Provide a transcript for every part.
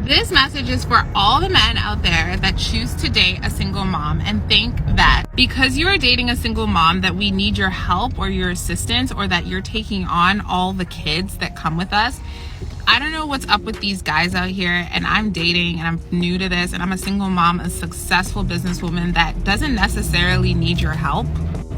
This message is for all the men out there that choose to date a single mom and think that because you are dating a single mom that we need your help or your assistance, or that you're taking on all the kids that come with us. I don't know what's up with these guys out here, and I'm dating and I'm new to this, and I'm a single mom, a successful businesswoman that doesn't necessarily need your help.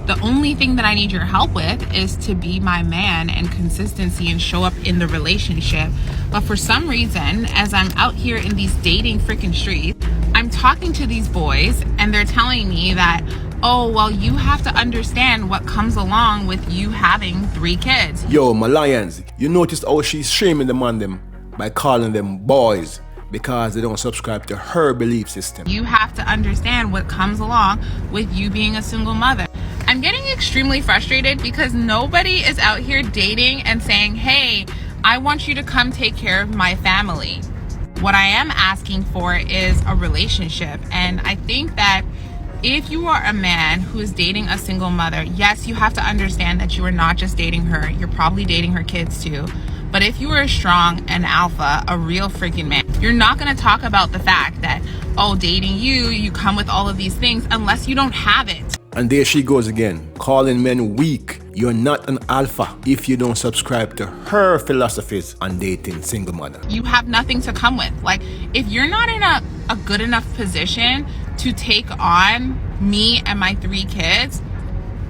The only thing that I need your help with is to be my man and consistency and show up in the relationship. But for some reason, as I'm out here in these dating freaking streets, I'm talking to these boys and they're telling me that, oh, well, you have to understand what comes along with you having 3 kids. Yo, my lions, you noticed how she's shaming the man them by calling them boys because they don't subscribe to her belief system. You have to understand what comes along with you being a single mother. I'm getting extremely frustrated because nobody is out here dating and saying, hey, I want you to come take care of my family. What I am asking for is a relationship. And I think that if you are a man who is dating a single mother, yes, you have to understand that you are not just dating her, you're probably dating her kids too. But if you are a strong, an alpha, a real freaking man, you're not going to talk about the fact that, oh, dating you come with all of these things unless you don't have it. And there she goes again, calling men weak. You're not an alpha if you don't subscribe to her philosophies on dating single mother. You have nothing to come with. Like, if you're not in a good enough position to take on me and my 3 kids,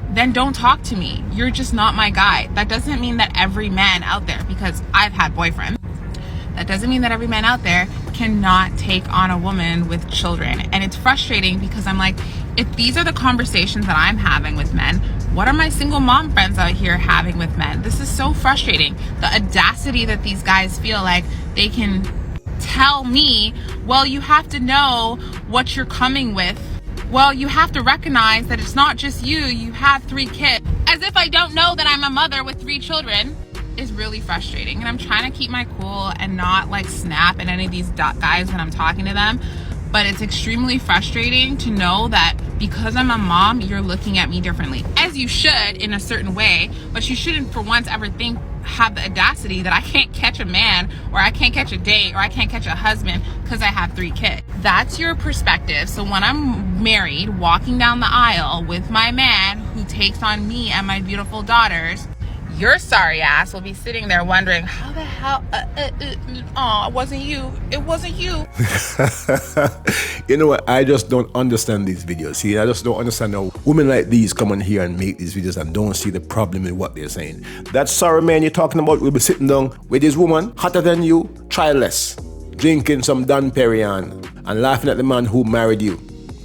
then don't talk to me. You're just not my guy. That doesn't mean that every man out there, because I've had boyfriends, that doesn't mean that every man out there cannot take on a woman with children. And it's frustrating because I'm like, if these are the conversations that I'm having with men, what are my single mom friends out here having with men? This is so frustrating. The audacity that these guys feel like they can tell me, well, you have to know what you're coming with. Well, you have to recognize that it's not just you. You have 3 kids. As if I don't know that I'm a mother with 3 children is really frustrating. And I'm trying to keep my cool and not like snap at any of these guys when I'm talking to them. But it's extremely frustrating to know that because I'm a mom, you're looking at me differently. As you should in a certain way, but you shouldn't for once ever have the audacity that I can't catch a man, or I can't catch a date, or I can't catch a husband because I have 3 kids. That's your perspective. So when I'm married, walking down the aisle with my man who takes on me and my beautiful daughters, your sorry ass will be sitting there wondering, how the hell, it wasn't you. It wasn't you. You know what? I just don't understand these videos. See, I just don't understand how women like these come on here and make these videos and don't see the problem in what they're saying. That sorry man you're talking about will be sitting down with this woman, hotter than you, childless, drinking some Don Perignon and laughing at the man who married you.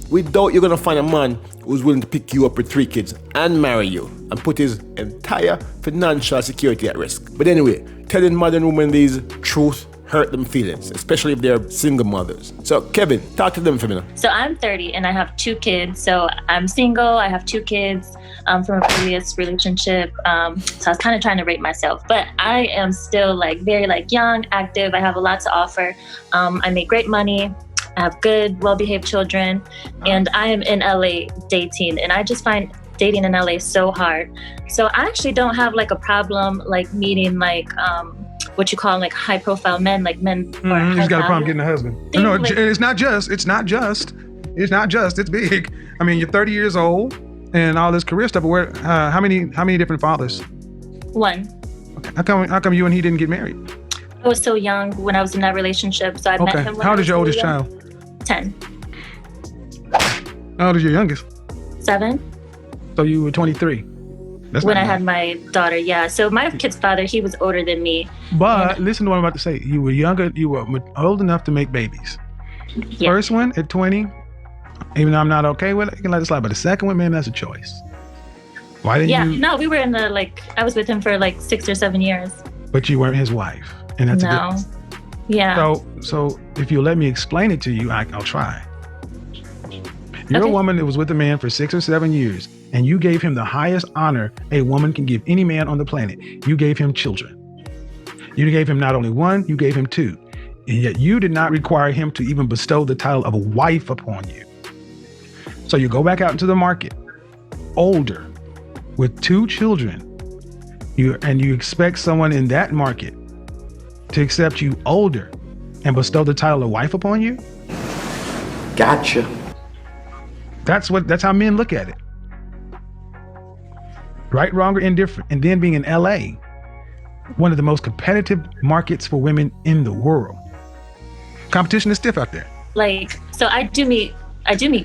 We doubt you're going to find a man who's willing to pick you up with 3 kids and marry you and put his entire financial security at risk. But anyway, telling modern women these truth hurt them feelings, especially if they're single mothers. So Kevin, talk to them for a minute. So I'm 30 and I have 2 kids. So I'm single, I have 2 kids from a previous relationship. So I was kind of trying to rate myself, but I am still very young, active. I have a lot to offer. I make great money. I have good, well-behaved children, and I am in LA dating, and I just find dating in LA so hard. So I actually don't have a problem meeting what you call high-profile men, men. You just got a problem getting a husband. No, it's not just. It's big. I mean, you're 30 years old and all this career stuff. But how many different fathers? 1. Okay. How come you and he didn't get married? I was so young when I was in that relationship, so I met him when How I old was is your oldest young. child? 10. How old is your youngest? 7. So you were 23. That's when I had my daughter, yeah. So my kid's father, he was older than me. But listen to what I'm about to say. You were younger, you were old enough to make babies. Yeah. First one at 20, even though I'm not okay with it, you can let it slide. But the second one, man, that's a choice. Why didn't you? No, we were in I was with him for 6 or 7 years. But you weren't his wife. And that's no. Yeah. So if you'll let me explain it to you, I'll try. You're a woman that was with a man for 6 or 7 years, and you gave him the highest honor a woman can give any man on the planet. You gave him children. You gave him not only 1, you gave him 2. And yet you did not require him to even bestow the title of a wife upon you. So you go back out into the market, older, with 2 children, you expect someone in that market to accept you older and bestow the title of wife upon you? Gotcha. That's how men look at it. Right, wrong, or indifferent. And then being in LA, one of the most competitive markets for women in the world. Competition is stiff out there. Like, so I do meet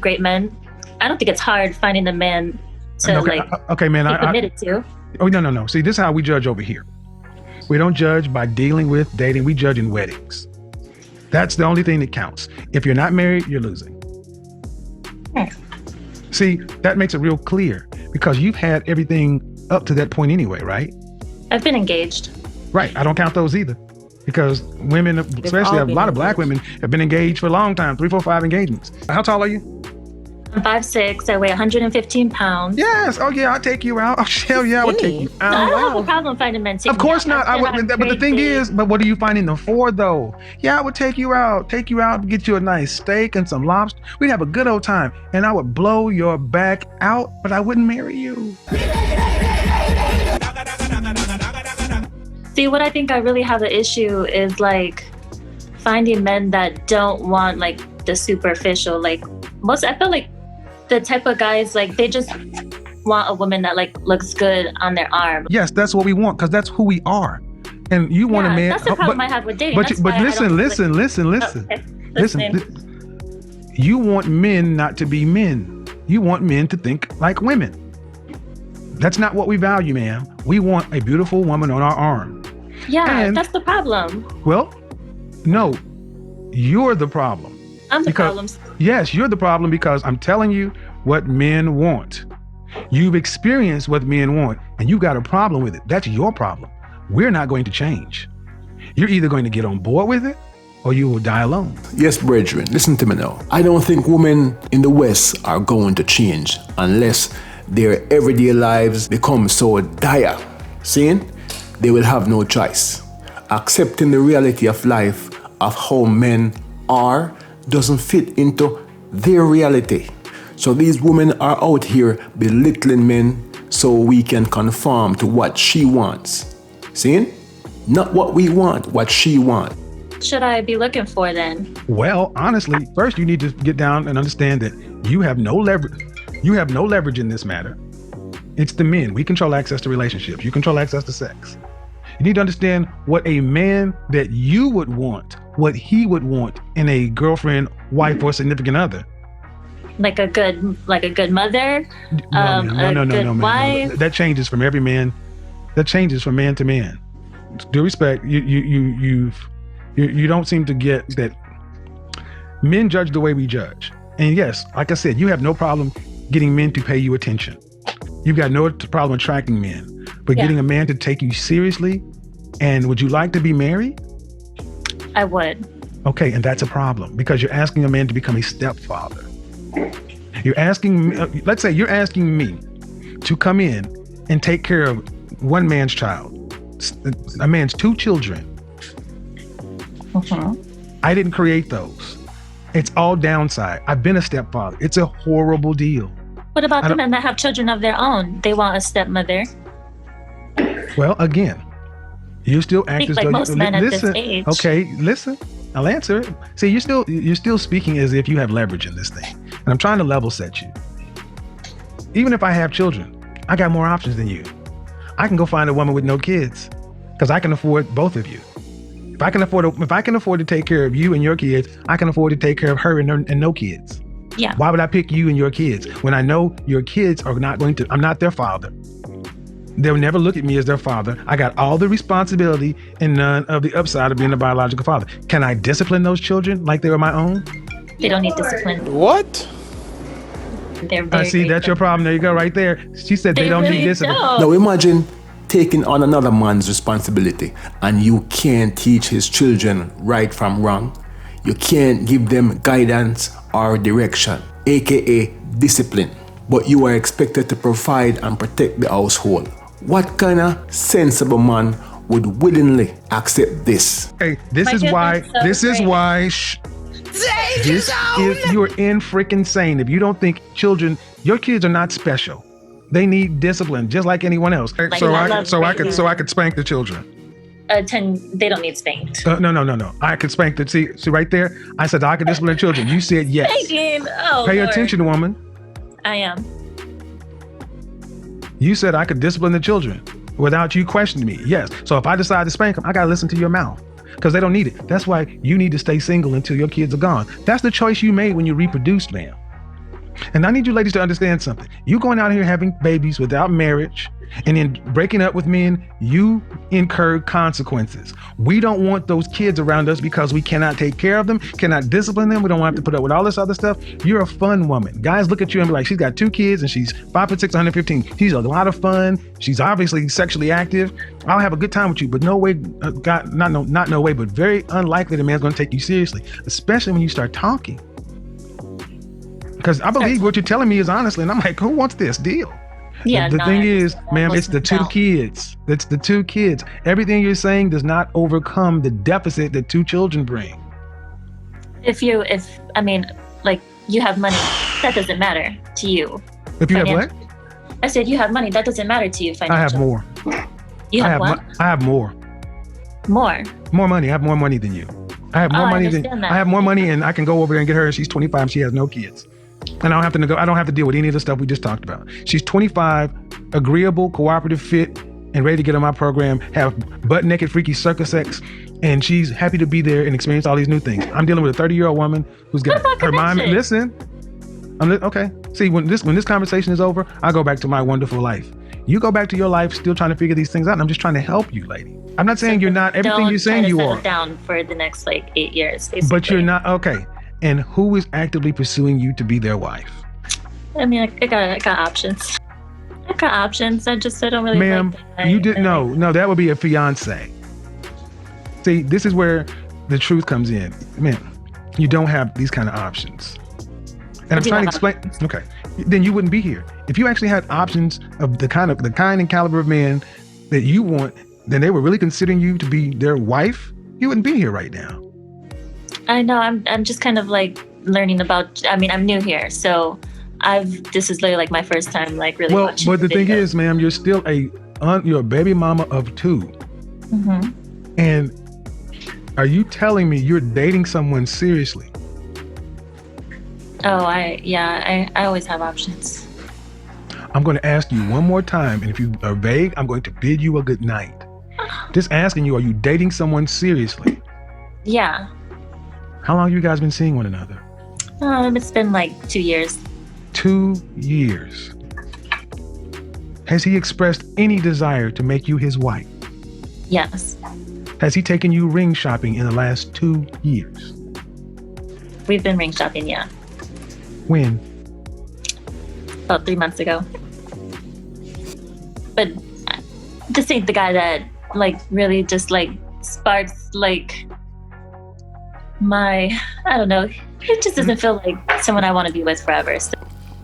great men. I don't think it's hard finding a man to okay, man, be committed to. Oh, no. See, this is how we judge over here. We don't judge by dealing with, dating. We judge in weddings. That's the only thing that counts. If you're not married, you're losing. See, that makes it real clear because you've had everything up to that point anyway, right? I've been engaged. Right. I don't count those either because women, especially a lot of black women, have been engaged for a long time, 3, 4, 5 engagements. How tall are you? I'm 5'6". I weigh 115 pounds. Yes. Oh, yeah. I'll take you out. Oh, hell yeah. I would take you out. No, I don't have a problem finding men. Of course not. I would, but the thing is, but what are you finding them for, though? Yeah, I would take you out, get you a nice steak and some lobster. We'd have a good old time, and I would blow your back out, but I wouldn't marry you. See, what I think I really have an issue is like finding men that don't want like the superficial. Like I feel like the type of guys, like they just want a woman that like looks good on their arm. Yes, that's what we want because that's who we are. And you want a man. That's the problem I have with dating. But listen. You want men not to be men. You want men to think like women. That's not what we value, man. We want a beautiful woman on our arm. Yeah, and that's the problem. Well, no, you're the problem. I'm the problem. Yes, you're the problem because I'm telling you what men want. You've experienced what men want and you got a problem with it. That's your problem. We're not going to change. You're either going to get on board with it or you will die alone. Yes, brethren, listen to me now. I don't think women in the West are going to change unless their everyday lives become so dire. Seeing? They will have no choice. Accepting the reality of life, of how men are, doesn't fit into their reality. So these women are out here belittling men so we can conform to what she wants. Seeing? Not what we want, what she wants. Should I be looking for then? Well, honestly, first you need to get down and understand that you have no leverage. You have no leverage in this matter. It's the men. We control access to relationships. You control access to sex. You need to understand what a man that you would want, what he would want in a girlfriend, wife, or significant other. Like a good mother, No, wife. That changes from every man. That changes from man to man. Due respect, you don't seem to get that. Men judge the way we judge, and yes, like I said, you have no problem getting men to pay you attention. You've got no problem attracting men, but getting a man to take you seriously. And would you like to be married? I would. Okay, and that's a problem because you're asking a man to become a stepfather. You're asking, let's say you're asking me to come in and take care of one man's child, a man's 2 children. I didn't create those. It's all downside. I've been a stepfather. It's a horrible deal. What about the men that have children of their own? They want a stepmother. Well, again, you still act as though most men at this age. Okay, listen. I'll answer it. See, you're still speaking as if you have leverage in this thing, and I'm trying to level set you. Even if I have children, I got more options than you. I can go find a woman with no kids because I can afford both of you. If I can afford to take care of you and your kids, I can afford to take care of her and no kids. Yeah. Why would I pick you and your kids when I know your kids are not going to? I'm not their father. They'll never look at me as their father. I got all the responsibility and none of the upside of being a biological father. Can I discipline those children like they were my own? They don't need discipline. What? They're very see, that's your problem. There you go, right there. She said they don't really need discipline. Don't. Now imagine taking on another man's responsibility and you can't teach his children right from wrong. You can't give them guidance or direction, aka discipline. But you are expected to provide and protect the household. What kind of sensible man would willingly accept this? Hey, this is why you're in freaking insane if you don't think your kids are not special. They need discipline just like anyone else. Like so I could spank the children. They don't need spanked. No. I could spank the, see right there? I said I could discipline the children. You said yes. Spanking. Oh, Pay Lord. attention, woman. I am. You said I could discipline the children without you questioning me. Yes. So if I decide to spank them, I got to listen to your mouth because they don't need it. That's why you need to stay single until your kids are gone. That's the choice you made when you reproduced, ma'am. And I need you ladies to understand something. You going out here having babies without marriage and then breaking up with men, you incur consequences. We don't want those kids around us because we cannot take care of them, cannot discipline them. We don't want to have to put up with all this other stuff. You're a fun woman. Guys look at you and be like, she's got 2 kids and she's 5'6", 115. She's a lot of fun. She's obviously sexually active. I'll have a good time with you, but no way, not no way, but very unlikely the man's going to take you seriously, especially when you start talking. Because I believe what you're telling me is honestly, and I'm like, who wants this deal? Yeah. The thing is, ma'am, it's the 2 kids. It's the 2 kids. Everything you're saying does not overcome the deficit that 2 children bring. If you have money, that doesn't matter to you. If you have what? I said you have money, that doesn't matter to you financially. I have more. You have what? I have more. More money. I have more money than you. I have more money than I have more money, and I can go over there and get her. And she's 25. And she has no kids. And I don't have to deal with any of the stuff we just talked about. She's 25, agreeable, cooperative, fit, and ready to get on my program, have butt naked, freaky circus sex, and she's happy to be there and experience all these new things. I'm dealing with a 30-year-old woman who's got her mind. Listen, okay. See, when this conversation is over, I go back to my wonderful life. You go back to your life, still trying to figure these things out. And I'm just trying to help you, lady. I'm not saying you're not everything you're saying you are. Down for the next 8 years, basically. But you're not okay. And who is actively pursuing you to be their wife? I mean, I got options. I got options. I don't really. Ma'am, you didn't know. No, that would be a fiance. See, this is where the truth comes in. Ma'am, you don't have these kind of options. And I'm trying to explain. Okay, then you wouldn't be here. If you actually had options of the kind and caliber of man that you want, then they were really considering you to be their wife. You wouldn't be here right now. I know. I'm just kind of learning about. I mean, I'm new here, so this is literally my first time really. Well, watching but the thing is, ma'am, you're still you're a baby mama of 2. Mm-hmm. And are you telling me you're dating someone seriously? Oh, I always have options. I'm going to ask you one more time, and if you are vague, I'm going to bid you a good night. Just asking you, are you dating someone seriously? Yeah. How long have you guys been seeing one another? It's been 2 years. 2 years. Has he expressed any desire to make you his wife? Yes. Has he taken you ring shopping in the last 2 years? We've been ring shopping, yeah. When? About 3 months ago. But this ain't the guy that really just sparks I don't know. It just doesn't feel like someone I want to be with forever. So.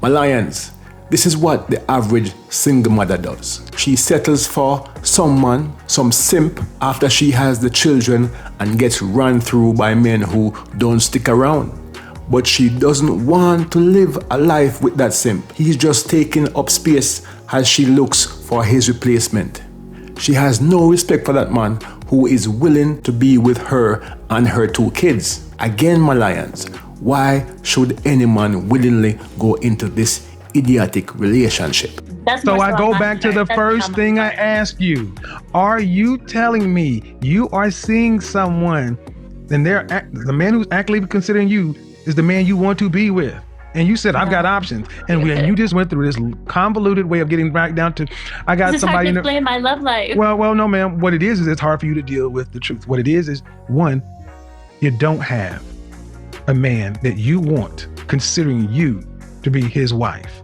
My lions, this is what the average single mother does. She settles for someone, some simp, after she has the children and gets run through by men who don't stick around. But she doesn't want to live a life with that simp. He's just taking up space as she looks for his replacement. She has no respect for that man who is willing to be with her and her 2 kids. Again, my lions, why should any man willingly go into this idiotic relationship? So I go back to the first thing I asked you. Are you telling me you are seeing someone and the man who's actively considering you is the man you want to be with? And you said, I've got options. And you just went through this convoluted way of getting back down to, I got somebody. This is hard to explain my love life. Well, no, ma'am. What it is it's hard for you to deal with the truth. What it is, one, you don't have a man that you want considering you to be his wife.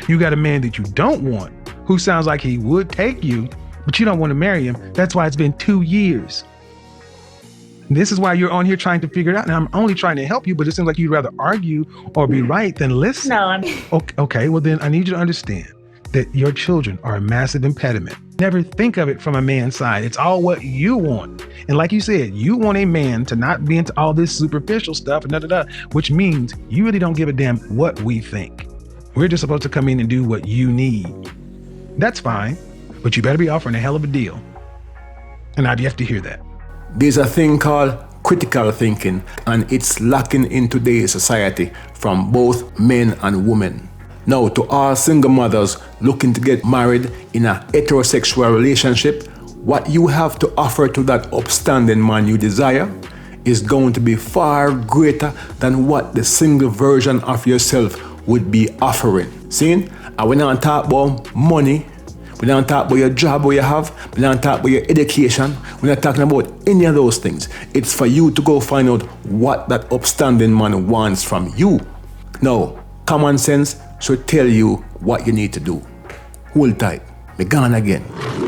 You got a man that you don't want who sounds like he would take you, but you don't want to marry him. That's why it's been 2 years. This is why you're on here trying to figure it out. And I'm only trying to help you, but it seems like you'd rather argue or be right than listen. No, Okay, well then I need you to understand that your children are a massive impediment. Never think of it from a man's side. It's all what you want. And like you said, you want a man to not be into all this superficial stuff and which means you really don't give a damn what we think. We're just supposed to come in and do what you need. That's fine, but you better be offering a hell of a deal. And I'd have to hear that. There's a thing called critical thinking, and it's lacking in today's society from both men and women. Now, to all single mothers looking to get married in a heterosexual relationship, what you have to offer to that upstanding man you desire is going to be far greater than what the single version of yourself would be offering. See? And we don't talk about money. We don't talk about your job where you have. We don't talk about your education. We're not talking about any of those things. It's for you to go find out what that upstanding man wants from you. Now, common sense should tell you what you need to do. Hold tight. Me gone again.